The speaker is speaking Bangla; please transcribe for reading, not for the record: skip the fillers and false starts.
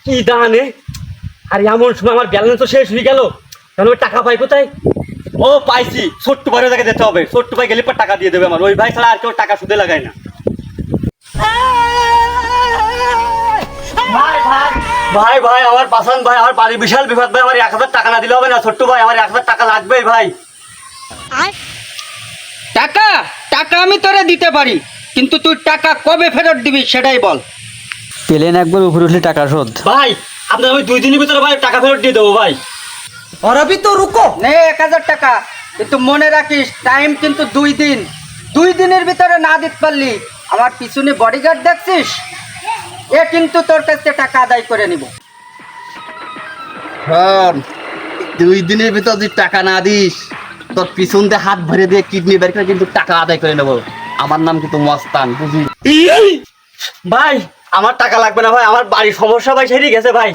কি দানে, আর এমন সময় আমার ব্যালেন্স তো শেষ হয়ে গেল, কেন টাকা পাই কোথায়? ও পাইছি, ছোট্ট ভাইয়ের জায়গায় যেতে হবে। ছোট্ট ভাই গেলে পর টাকা দিয়ে দেবে আমার, ওই ভাই ছাড়া আর কেউ টাকা সুদে লাগায় না। ভাই ভাই ভাই ভাই আমার পাশান ভাই, আমার বাড়ি বিশাল বিপদ ভাই, আমার 1,000 টাকা না দিলে হবে না। ছোট্ট ভাই আমার 1,000 টাকা লাগবে ভাই। টাকা টাকা আমি তোরে দিতে পারি, কিন্তু তুই টাকা কবে ফেরত দিবি সেটাই বল। প্লেন একবার উপরে উঠলে টাকা শোধ। ভাই আপনার আমি 2 দিনের ভিতরে ভাই টাকা ফেরত দিয়ে দেবো ভাই। और अभी तो रुको নে 1,000 টাকা, কিন্তু মনে রাখিস টাইম কিন্তু 2 দিন। 2 দিনের ভিতরে না দিতে পারলি আমার পিছনে বডিগার্ড দেখছিস, এ কিন্তু তোর কাছে টাকা আদায় করে নিব। শোন, 2 দিনের ভিতর যদি টাকা না দিস তোর পিছন দিয়ে হাত ভরে দিয়ে কিডনি বের করে কিন্তু টাকা আদায় করে নেবো। আমার নাম কিন্তু মস্তান, বুঝলি? ভাই আমার টাকা লাগবে না ভাই, আমার বাড়ির সমস্যা ভাই সেরে গেছে ভাই।